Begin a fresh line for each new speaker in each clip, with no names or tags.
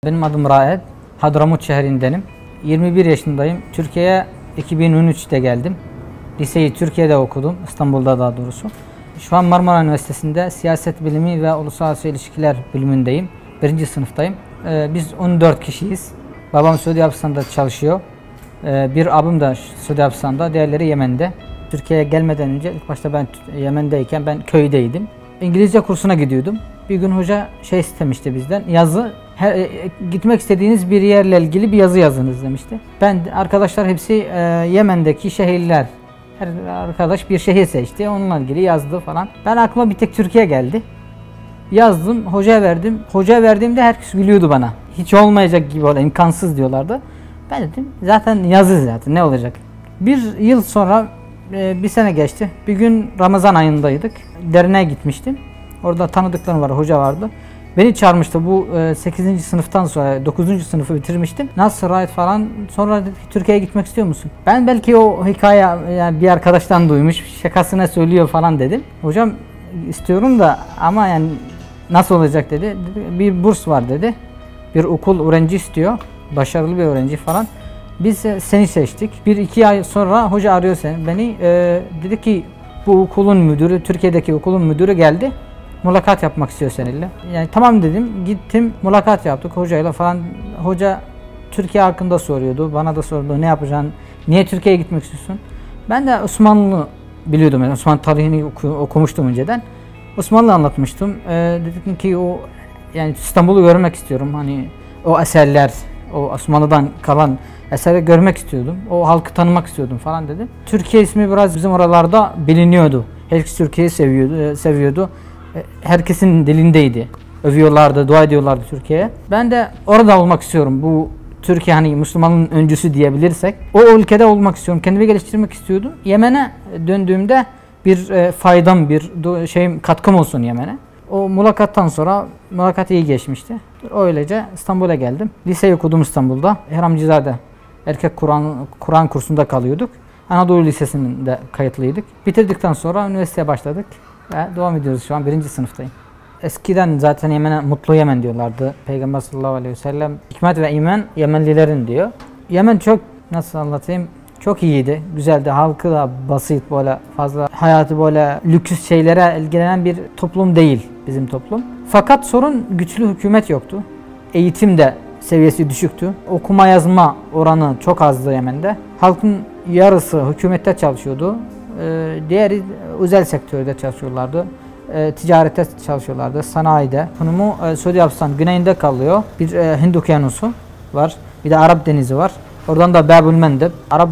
Benim adım Raed. Hadramut şehrindenim. 21 yaşındayım. Türkiye'ye 2013'te geldim. Liseyi Türkiye'de okudum. İstanbul'da daha doğrusu. Şu an Marmara Üniversitesi'nde siyaset bilimi ve uluslararası ilişkiler bölümündeyim. 1. sınıftayım. Biz 14 kişiyiz. Babam Suudi Arabistan'da çalışıyor. Bir abim de Suudi Arabistan'da, diğerleri Yemen'de. Türkiye'ye gelmeden önce ilk başta ben Yemen'deyken ben köydeydim. İngilizce kursuna gidiyordum. Bir gün hoca istemişti bizden, yazı, gitmek istediğiniz bir yerle ilgili bir yazı yazınız demişti. Ben, arkadaşlar hepsi Yemen'deki şehirler. Her arkadaş bir şehir seçti, onunla ilgili yazdı falan. Ben aklıma bir tek Türkiye geldi. Yazdım, hocaya verdim. Hocaya verdiğimde herkes gülüyordu bana. Hiç olmayacak gibi, imkansız diyorlardı. Ben dedim zaten yazı zaten ne olacak. Bir yıl sonra bir sene geçti. Bir gün Ramazan ayındaydık. Derneğe gitmiştim. Orada tanıdıklarım var, hoca vardı. Beni çağırmıştı. Bu 8. sınıftan sonra 9. sınıfı bitirmiştim. Nasıl Raed falan. Sonra dedi ki Türkiye'ye gitmek istiyor musun? Ben belki o hikaye yani bir arkadaştan duymuş, şakasına söylüyor falan dedim. Hocam istiyorum da ama yani nasıl olacak dedi. Bir burs var dedi. Bir okul öğrenci istiyor. Başarılı bir öğrenci falan. Biz seni seçtik. 1-2 ay sonra hoca arıyor beni. Dedi ki bu okulun müdürü, Türkiye'deki okulun müdürü geldi. Mülakat yapmak istiyor seninle. Yani tamam dedim. Gittim, mülakat yaptık hocayla falan. Hoca Türkiye hakkında soruyordu. Bana da sordu ne yapacaksın? Niye Türkiye'ye gitmek istiyorsun? Ben de Osmanlı biliyordum. Yani Osmanlı tarihini okumuştum önceden. Osmanlı anlatmıştım. Dedim ki o yani İstanbul'u görmek istiyorum. Hani o eserler, o Osmanlı'dan kalan eserleri görmek istiyordum. O halkı tanımak istiyordum falan dedim. Türkiye ismi biraz bizim oralarda biliniyordu. Herkes Türkiye'yi seviyordu. Herkesin dilindeydi. Övüyorlardı, dua ediyorlardı Türkiye'ye. Ben de orada olmak istiyorum. Bu Türkiye hani Müslümanlığın öncüsü diyebilirsek. O ülkede olmak istiyorum. Kendimi geliştirmek istiyordum. Yemen'e döndüğümde bir faydam, bir katkım olsun Yemen'e. O mülakattan sonra mülakat iyi geçmişti. Öylece İstanbul'a geldim. Liseyi okudum İstanbul'da. Ehramcizade'de erkek Kur'an kursunda kalıyorduk. Anadolu Lisesi'nde kayıtlıydık. Bitirdikten sonra üniversiteye başladık. Ve devam ediyoruz, şu an 1. sınıftayım. Eskiden zaten Yemen'e mutlu Yemen diyorlardı. Peygamber sallallahu aleyhi ve sellem hikmet ve iman Yemenlilerin diyor. Yemen çok, nasıl anlatayım, çok iyiydi, güzeldi. Halkı da basit, böyle fazla hayatı böyle lüks şeylere ilgilenen bir toplum değil bizim toplum. Fakat sorun güçlü hükümet yoktu. Eğitim de seviyesi düşüktü. Okuma yazma oranı çok azdı Yemen'de. Halkın yarısı hükümette çalışıyordu. Diğeri özel sektörde çalışıyorlardı. Ticarette çalışıyorlardı, sanayide. Konumu Suudi Arabistan güneyinde kalıyor. Bir Hint Okyanusu var. Bir de Arap Denizi var. Oradan da Bab-ül Mendeb, Arap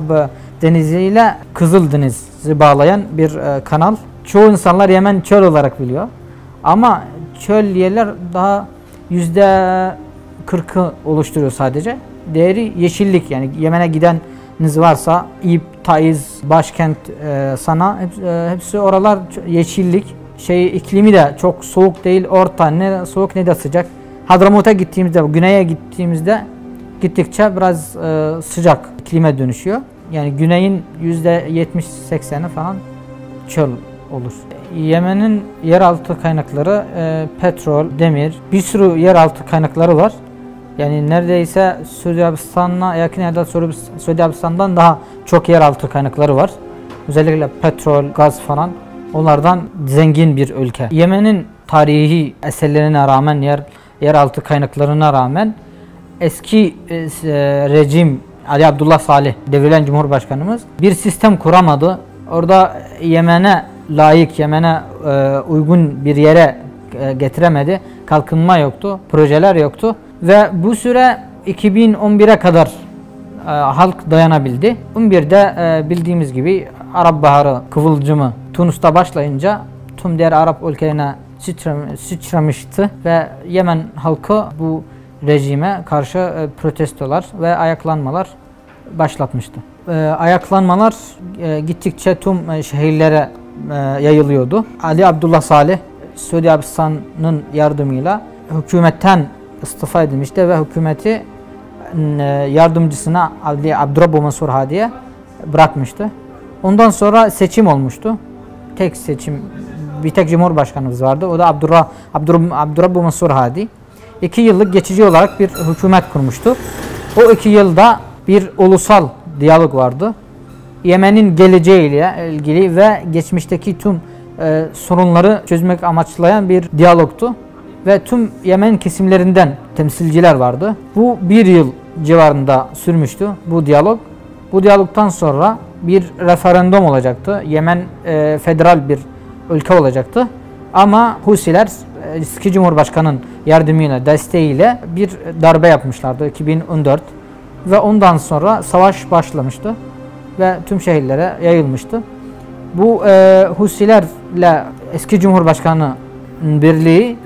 Denizi ile Kızıl Deniz'i bağlayan bir kanal. Çoğu insanlar Yemen çöl olarak biliyor. Ama çöl yerler daha %40'ı oluşturuyor sadece. Diğeri yeşillik, yani Yemen'e gideniniz varsa İb, Taiz, başkent Sana, hepsi oralar yeşillik. İklimi de çok soğuk değil, orta, ne soğuk ne de sıcak. Hadramut'a gittiğimizde, güneye gittiğimizde gittikçe biraz sıcak iklime dönüşüyor. Yani güneyin %70-80'i falan çöl olur. Yemen'in yeraltı kaynakları petrol, demir, bir sürü yeraltı kaynakları var. Yani neredeyse Suudi Arabistan'a yakın yerde Suudi Arabistan'dan daha çok yeraltı kaynakları var. Özellikle petrol, gaz falan, onlardan zengin bir ülke. Yemen'in tarihi eserlerine rağmen, yeraltı kaynaklarına rağmen eski rejim Ali Abdullah Salih devrilen Cumhurbaşkanımız bir sistem kuramadı. Orada Yemen'e layık, Yemen'e uygun bir yere getiremedi. Kalkınma yoktu, projeler yoktu ve bu süre 2011'e kadar halk dayanabildi. 2011'de bildiğimiz gibi Arap Baharı kıvılcımı Tunus'ta başlayınca tüm diğer Arap ülkelerine sıçramıştı ve Yemen halkı bu rejime karşı protestolar ve ayaklanmalar başlatmıştı. Ayaklanmalar gittikçe tüm şehirlere yayılıyordu. Ali Abdullah Salih Suudi Arabistan'ın yardımıyla hükümetten istifa edilmişti ve hükümeti yardımcısına Ali Abdurrabbu Mansur Hadi'ye bırakmıştı. Ondan sonra seçim olmuştu. Bir tek Cumhurbaşkanımız vardı. O da Abdurrabbu Mansur Hadi. 2 yıllık geçici olarak bir hükümet kurmuştu. O 2 yılda bir ulusal diyalog vardı. Yemen'in geleceğiyle ilgili ve geçmişteki tüm sorunları çözmek amaçlayan bir diyalogtu. Ve tüm Yemen kesimlerinden temsilciler vardı. Bu 1 yıl civarında sürmüştü bu diyalog. Bu diyalogtan sonra bir referandum olacaktı. Yemen federal bir ülke olacaktı. Ama Husiler eski Cumhurbaşkanı'nın yardımıyla, desteğiyle bir darbe yapmışlardı 2014. Ve ondan sonra savaş başlamıştı ve tüm şehirlere yayılmıştı. Bu Husilerle eski Cumhurbaşkanı birliği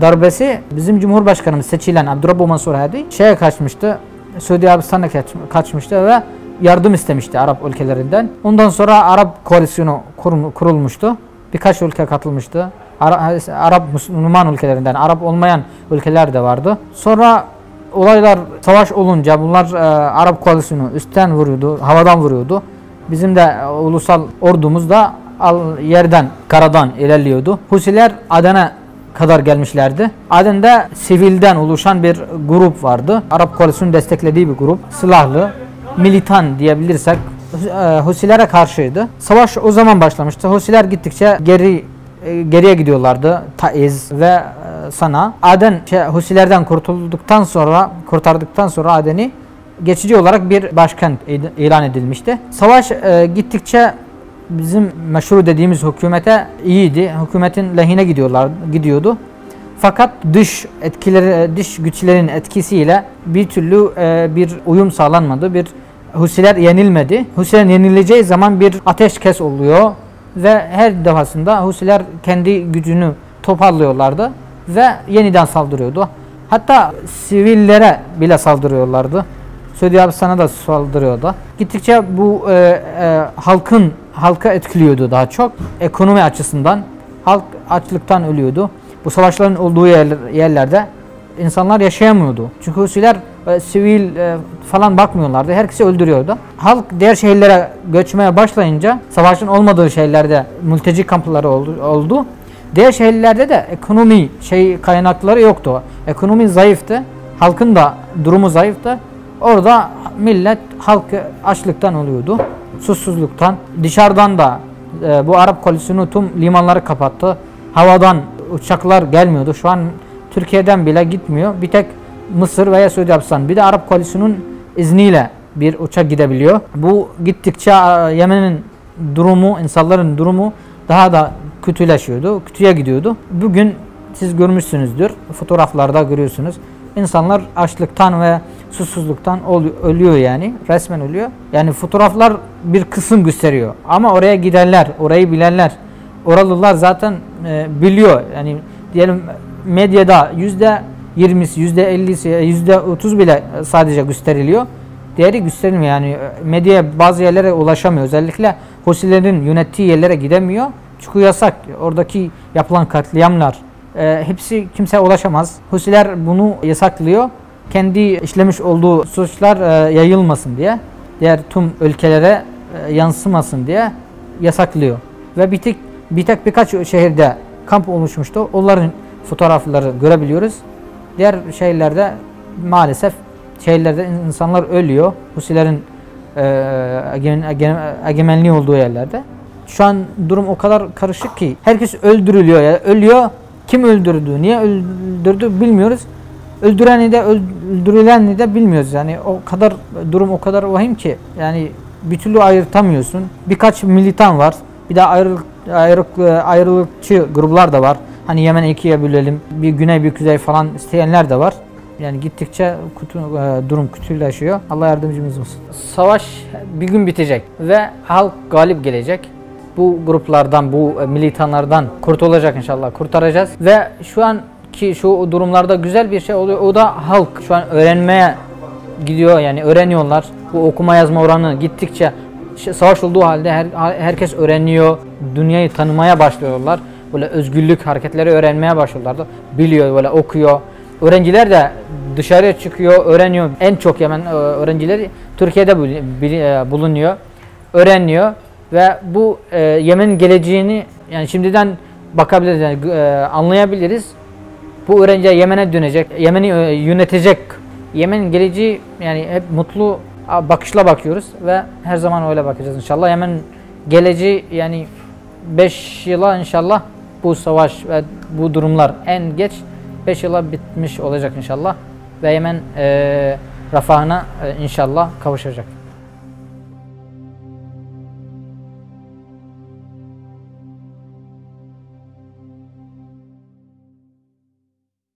darbesi bizim Cumhurbaşkanımız seçilen Abdurrabbu Mansur Hadi şeye kaçmıştı. Suudi Arabistan'a kaçmıştı ve yardım istemişti Arap ülkelerinden. Ondan sonra Arap koalisyonu kurulmuştu. Birkaç ülke katılmıştı. Arap Müslüman ülkelerinden, Arap olmayan ülkeler de vardı. Sonra olaylar savaş olunca bunlar Arap koalisyonu üstten vuruyordu, havadan vuruyordu. Bizim de ulusal ordumuz da yerden, karadan ilerliyordu. Husiler Aden'e kadar gelmişlerdi. Aden'de sivilden oluşan bir grup vardı. Arap koalisyonun desteklediği bir grup. Silahlı, militan diyebilirsek Husilere karşıydı. Savaş o zaman başlamıştı. Husiler gittikçe geriye gidiyorlardı. Taiz ve Sana. Aden Husilerden kurtardıktan sonra Aden'i geçici olarak bir başkent ilan edilmişti. Savaş gittikçe bizim meşru dediğimiz hükümete iyiydi. Hükümetin lehine gidiyordu. Fakat dış güçlerin etkisiyle bir türlü bir uyum sağlanmadı. Husiler yenilmedi. Husiler yenileceği zaman bir ateşkes oluyor ve her defasında Husiler kendi gücünü toparlıyorlardı ve yeniden saldırıyordu. Hatta sivillere bile saldırıyorlardı. Suudi Arabistan'a da saldırıyordu. Gittikçe bu halka etkiliyordu daha çok. Ekonomi açısından halk açlıktan ölüyordu. Bu savaşların olduğu yerlerde insanlar yaşayamıyordu. Çünkü Husiler sivil falan bakmıyorlardı. Herkesi öldürüyordu. Halk diğer şehirlere göçmeye başlayınca savaşın olmadığı şehirlerde mülteci kampları oldu. Diğer şehirlerde de ekonomi kaynakları yoktu. Ekonomi zayıftı. Halkın da durumu zayıftı. Orada halk açlıktan ölüyordu. Susuzluktan. Dışarıdan da bu Arap koalisyonu tüm limanları kapattı. Havadan uçaklar gelmiyordu. Şu an Türkiye'den bile gitmiyor. Bir tek Mısır veya Suudi Arabistan. Bir de Arap koalisyonunun izniyle bir uçak gidebiliyor. Bu gittikçe Yemen'in durumu, insanların durumu daha da kötüleşiyordu. Kötüye gidiyordu. Bugün siz görmüşsünüzdür. Fotoğraflarda görüyorsunuz. İnsanlar açlıktan ve susuzluktan ölüyor yani. Resmen ölüyor. Yani fotoğraflar bir kısım gösteriyor. Ama oraya gidenler, orayı bilenler, oralılar zaten biliyor. Yani diyelim medyada %20'si, %50'si, %30 bile sadece gösteriliyor. Diğeri gösterilmiyor. Yani medya bazı yerlere ulaşamıyor. Özellikle Husilerin yönettiği yerlere gidemiyor. Çünkü yasak. Oradaki yapılan katliamlar hepsi kimseye ulaşamaz. Husiler bunu yasaklıyor. Kendi işlemiş olduğu suçlar yayılmasın diye, diğer tüm ülkelere yansımasın diye yasaklıyor. Ve birkaç şehirde kamp oluşmuştu. Onların fotoğrafları görebiliyoruz. Diğer şehirlerde maalesef insanlar ölüyor. Husilerin egemenliği olduğu yerlerde. Şu an durum o kadar karışık ki herkes öldürülüyor ya. Ölüyor. Kim öldürdü, niye öldürdü bilmiyoruz. Öldüreni de öldürüleni de bilmiyoruz. Yani durum o kadar vahim ki yani bir türlü ayırtamıyorsun. Birkaç militan var. Bir de ayrılıkçı gruplar da var. Hani Yemen'i ikiye bölelim, bir güney bir kuzey falan isteyenler de var. Yani gittikçe durum kötüleşiyor. Allah yardımcımız olsun. Savaş bir gün bitecek ve halk galip gelecek. Bu gruplardan, bu militanlardan kurtulacak inşallah. Kurtaracağız. Ve şu anki şu durumlarda güzel bir şey oluyor. O da halk şu an öğrenmeye gidiyor. Yani öğreniyorlar. Bu okuma yazma oranı gittikçe savaş olduğu halde herkes öğreniyor. Dünyayı tanımaya başlıyorlar. Böyle özgürlük hareketleri öğrenmeye başlıyorlar. Biliyor, böyle okuyor. Öğrenciler de dışarıya çıkıyor, öğreniyor. En çok Yemen öğrencileri Türkiye'de bulunuyor. Öğreniyor ve bu Yemen'in geleceğini yani şimdiden bakabiliriz, yani anlayabiliriz. Bu öğrenci Yemen'e dönecek, Yemen'i yönetecek. Yemen'in geleceği yani hep mutlu bakışla bakıyoruz ve her zaman öyle bakacağız inşallah. Yemen geleceği yani 5 yıla inşallah bu savaş ve bu durumlar en geç 5 yıla bitmiş olacak inşallah ve Yemen refahına inşallah kavuşacak.